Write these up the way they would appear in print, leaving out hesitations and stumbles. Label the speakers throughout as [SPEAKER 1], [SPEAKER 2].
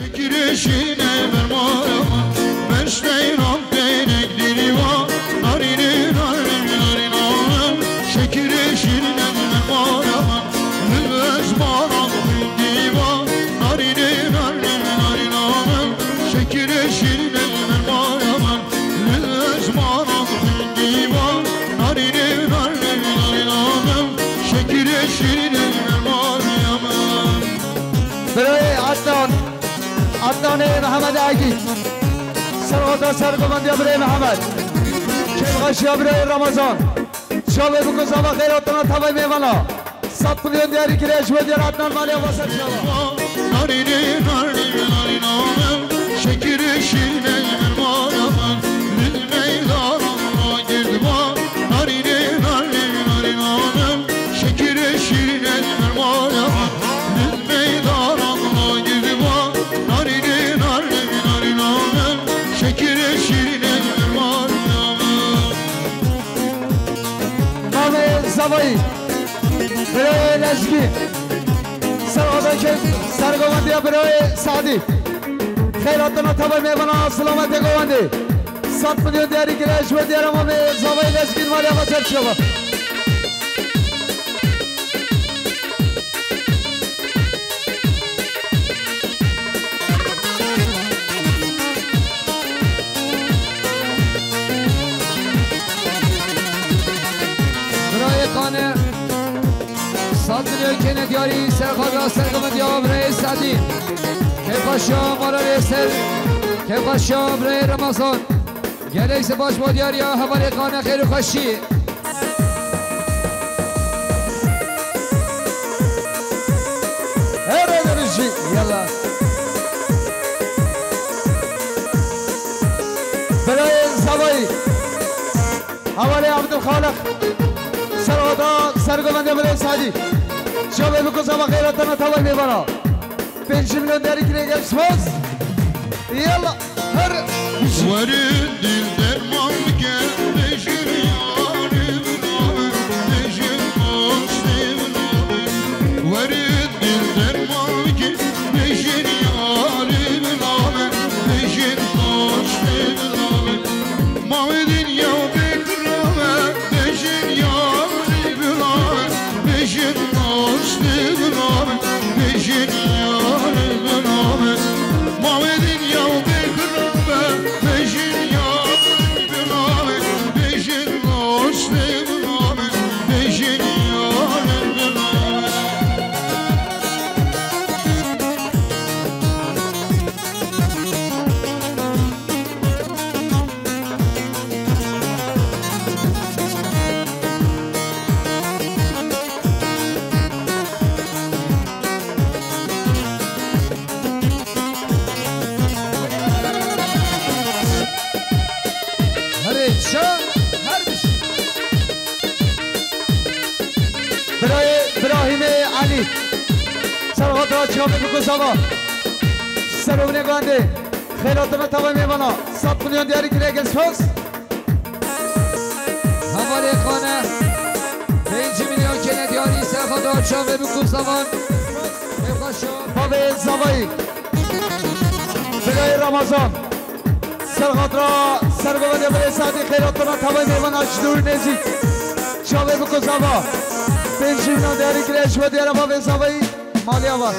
[SPEAKER 1] Şekirişine vermama Meşteyran değnek diliva Narini narini narini Şekirişine vermama Lüz baran diva Narini narini narini Şekirişine vermama Lüz baran diva Narini narini narini Şekirişine vermama
[SPEAKER 2] برای عدنان محمد عگی سرغاتا سرگمندی برای محمد کلغشی برای رمضان شابه بکن و خیراتنا تبای میوانا 100 میلیون دیاری کلیش و دیار عدنان مالی واسط شابه
[SPEAKER 1] نارینه نارینه نارینه شکر شیرینه مرمارم دل میدارم را گردما نارینه نارینه نارینه شکر شیرینه مرمارم دل میدارم را گردما نارینه نارینه نارینه شکر شیرینه مرمارم
[SPEAKER 2] نام زبایی برای لشگی سرگوندی برای سعدی خیراتنا تبای میبانا سلامت گوندی 100 میلیون دیاری گریش و دیارم همه زبایی لشگی مالی آقا چرد شما برای خانه 100 میلیون کنه دیاری سرخواد را سرگمندی ها برای سعدی کفاشا مارا ریسل کفاشا برای رمضان گلیس باش با دیاری ها حوالی خانه خیر و خوشی هره درشی یلا برای زبایی حوالی عبدالخالق سرغادا سرگمنده برای سعدی شابه بکن و خیراتنا تبای میبانا 5 میلیون دیاری که نگه شماز یلا هر
[SPEAKER 1] Varın dil derman gel beşir yarim nabe beşir hoş nabe Varın dil derman gel beşir yarim nabe beşir hoş nabe Mavdin ya bekrame beşir yarim nabe beşir hoş nabe beşir yarim nabe Mavdin ya bekrame beşir yarim nabe beşir hoş nabe beşir yarim nabe
[SPEAKER 2] هر شان هر بش برای ابراهیم علی سرغاط را چابه بکن سوا سرونه گانده خیراتنا تبای میبانا 100 میلیون دیاری که نگه شماز حوالی خانه 5 میلیون که ندیاری سرغاط را چابه بکن سوا باب زبایی برای رمضان سرغاط را سرگوندی برای سعدی خیراتنا تبای میوان آشدور نزید شابه بکن زبا 5 میلیون دیاری گریش و دیارم باب زبایی مالی آباد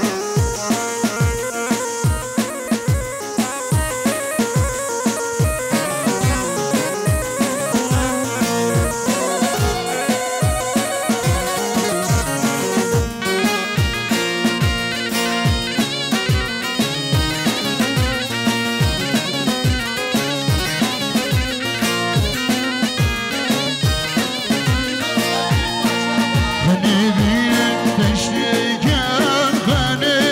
[SPEAKER 1] Hani bir teştiken hani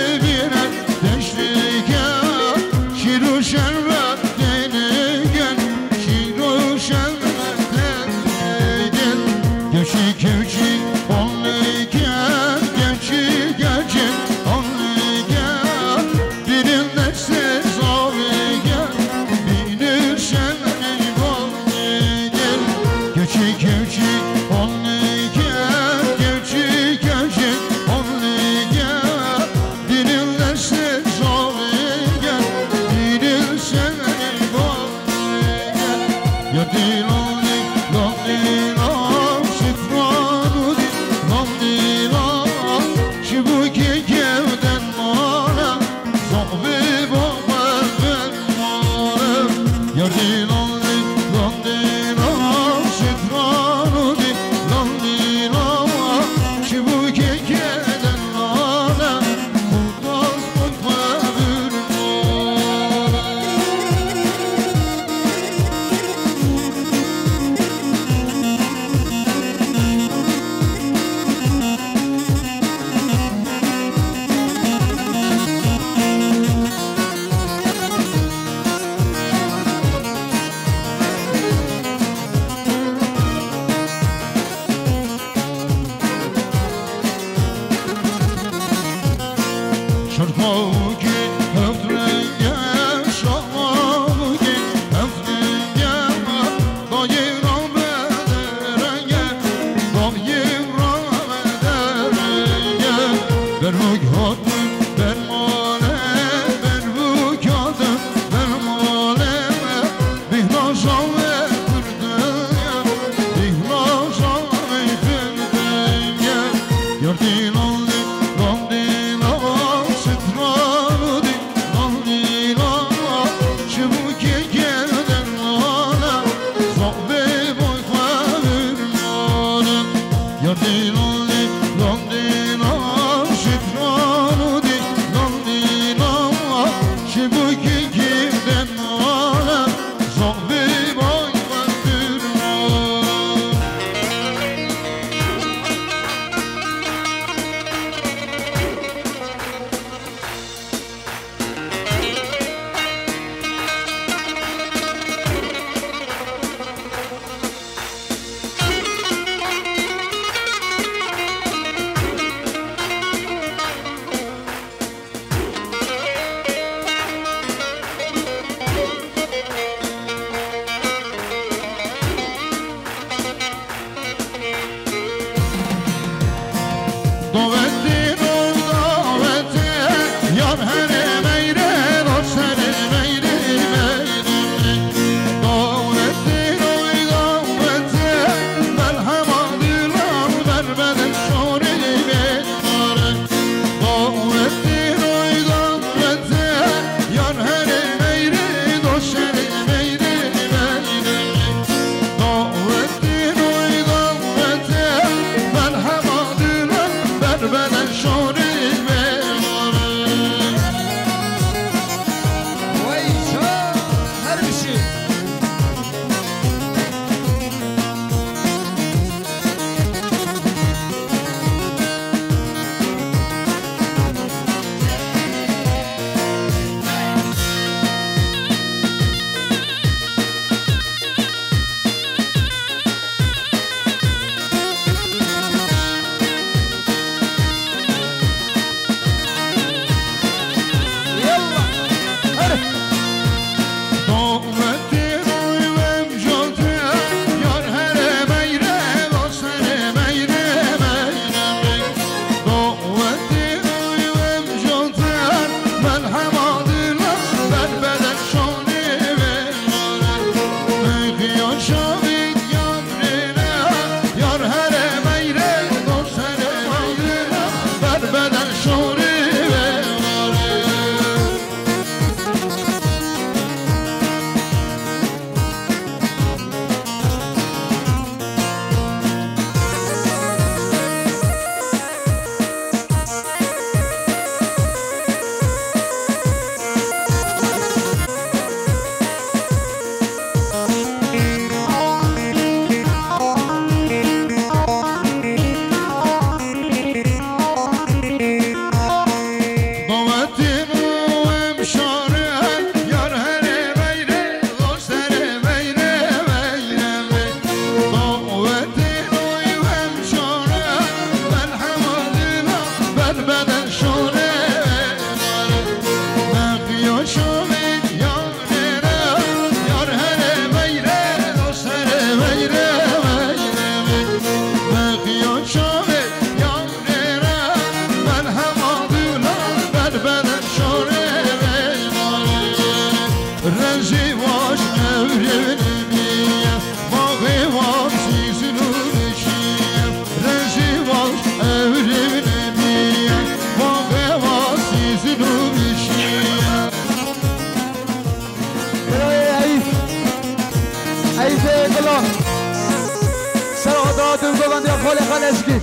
[SPEAKER 2] Kaleski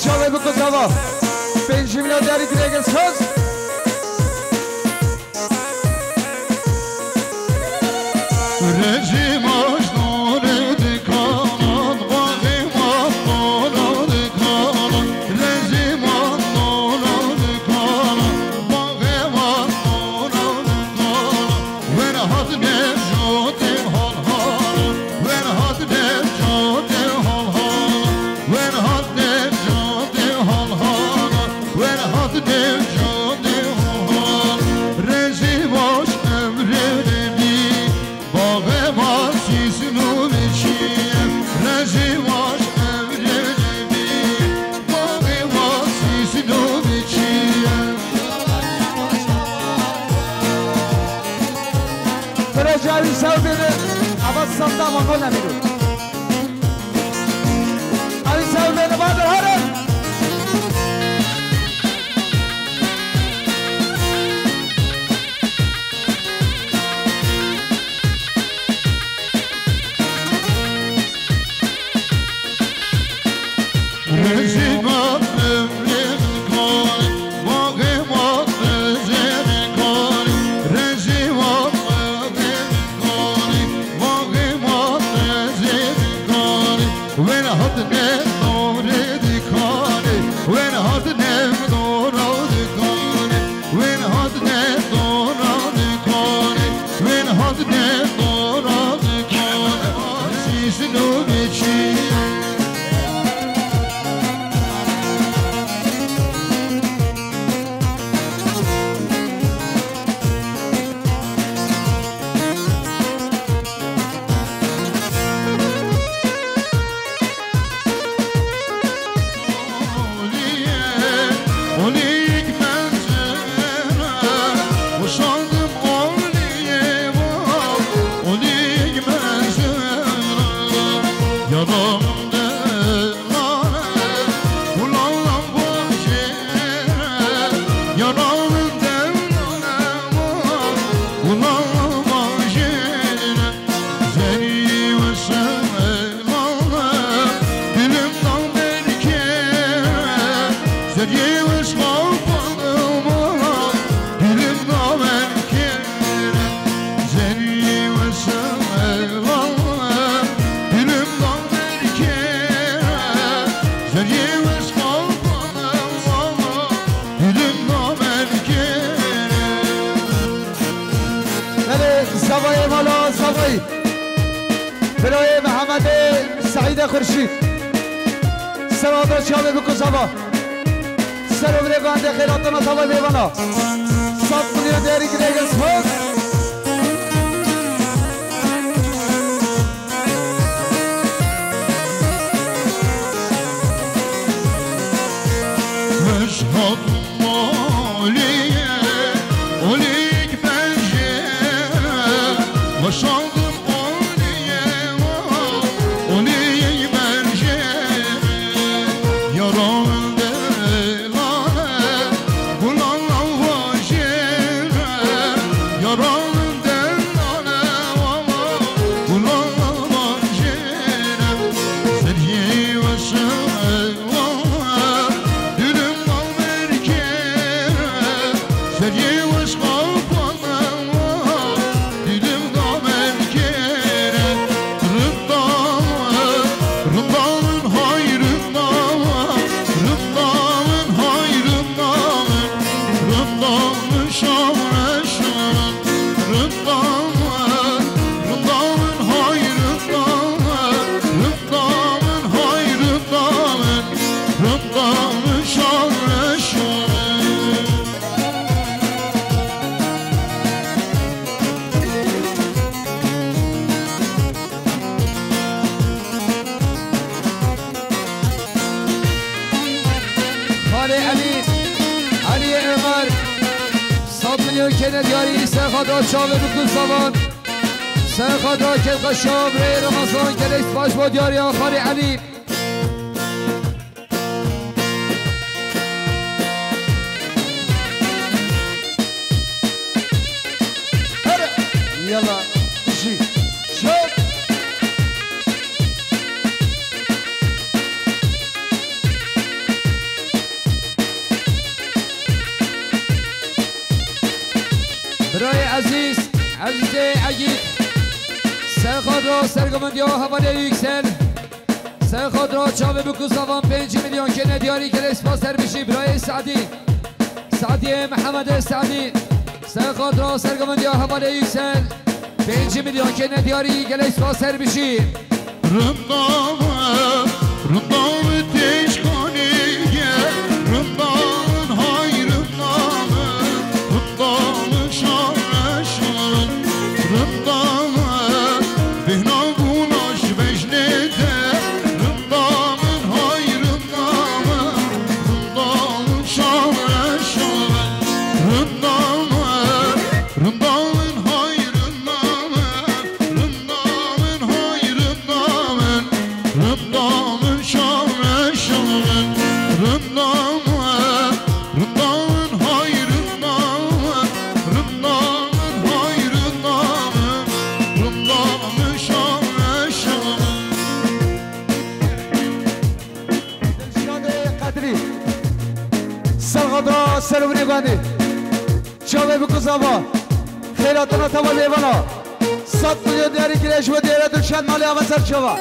[SPEAKER 2] Şöyle bir kutava 5 milyon değerli dileğe söz
[SPEAKER 1] Rejim aşnore de kalan Bağım aşnore de kalan Rejim aşnore de kalan Bağım aşnore de kalan Ver had nevjote hal hal Ver had nevjote hal hal Ver had nevjote hal hal Ver had nevjote hal hal Rejim aş emrine
[SPEAKER 2] Recai Sevbeni Avatsanda ama nemiru Ali Sevbeni Bahadır Harun
[SPEAKER 1] Rezimat ömrüm koy Bağım at rezeni koy
[SPEAKER 3] صبایی برای محمد سعید خورشید سرادر چاوه بکو صبا سر و بنده خیراتنا صبا بیوانا صد میلیون دیاری گریگل سپاس
[SPEAKER 1] مشهد مالیه اولیک بنجه مشهد مالیه اولیک بنجه یاران دلانه گلان واجه یاران دلانه گلان واجه سریع و شعر Sevgi was kalkana dilim damen kere rıddanın hayrından rıddanın şavreşan rıddanın hayrından rıddanın şavreşan
[SPEAKER 2] علی عمر 100 میلیون کنه دیاری سرخادرات چاوه بکن سوان سرخادرات که قشاب ری رمضان کلیس باش با دیاری آخاری علی
[SPEAKER 3] یلا شی شد
[SPEAKER 2] برای عزیز عگید سرخاد را سرگمندی ها حواله یکسل سرخاد را چاوه بکن زوان 5 میلیون که ندیاری که اسپاسر بشی برای سعدی محمد سعدی سرخاد را سرگمندی ها حواله یکسل 5 میلیون که ندیاری که اسپاسر بشی
[SPEAKER 1] رندام تشکانیه رندام hayrından rındam şarşan rındam bihna gulaş vecnete rındamın hayrından rındam şarşan rındamın hayrından rındamın hayrından rındamın şarşan rındamın hayrından rındamın hayrından rındamın şarşan
[SPEAKER 3] دلشاد قدری سرغدرا سرونی گاندی چاوه بکو زبا خیراتنا توا لیوانا 100 میلیون دیاری گریش و دیاره دلشاد مالی آقا سر چوا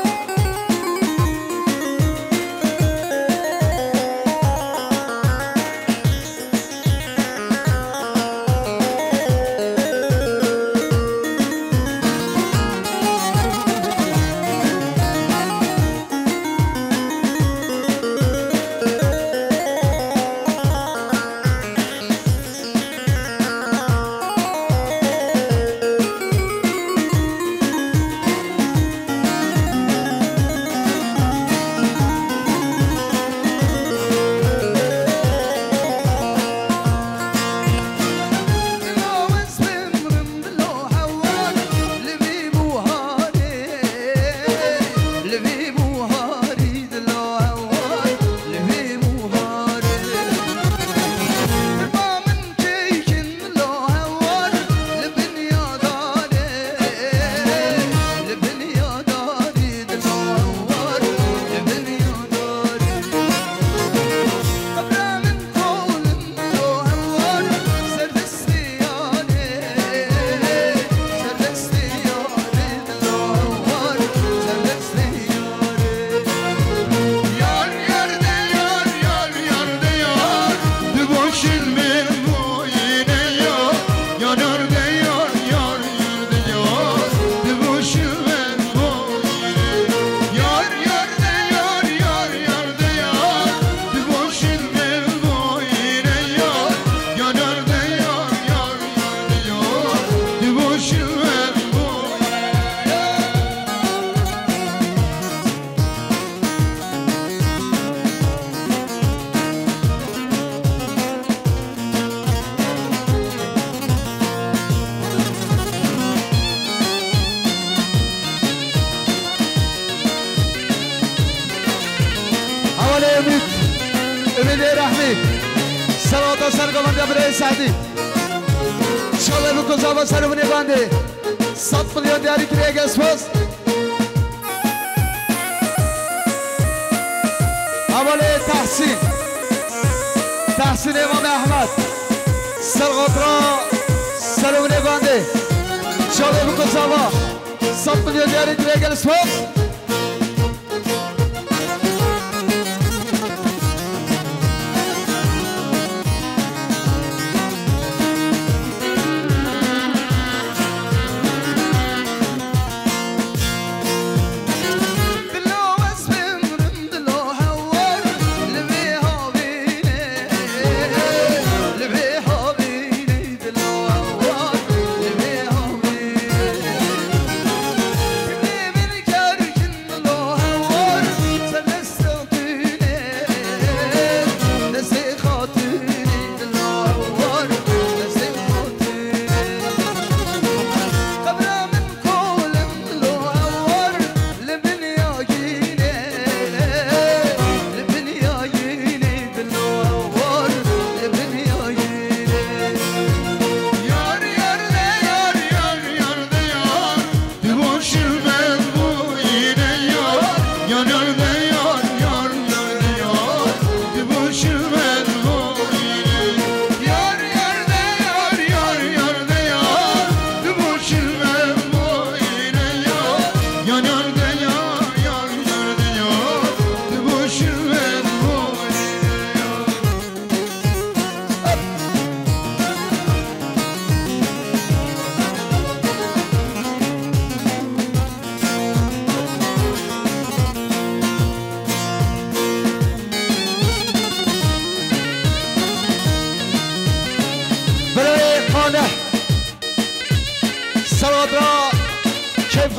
[SPEAKER 3] سیدی رحمی سلامت سرگامنده برای سعدی شاله بکن زبا سرمونی بنده 100 میلیون دیاری که یک اسپاس اوله تحسین امام احمد سرغاطرا سرمونی بنده شاله بکن زبا 100 میلیون دیاری که یک اسپاس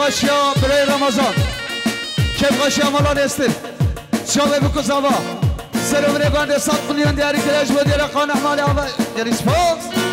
[SPEAKER 3] خاشیا برای رمضان کم خاشیا مالان استیم شاله بکن زبا سرمونه بنده 100 میلیون دیاری کرش و دیره خانه حمالی یعنی سپاس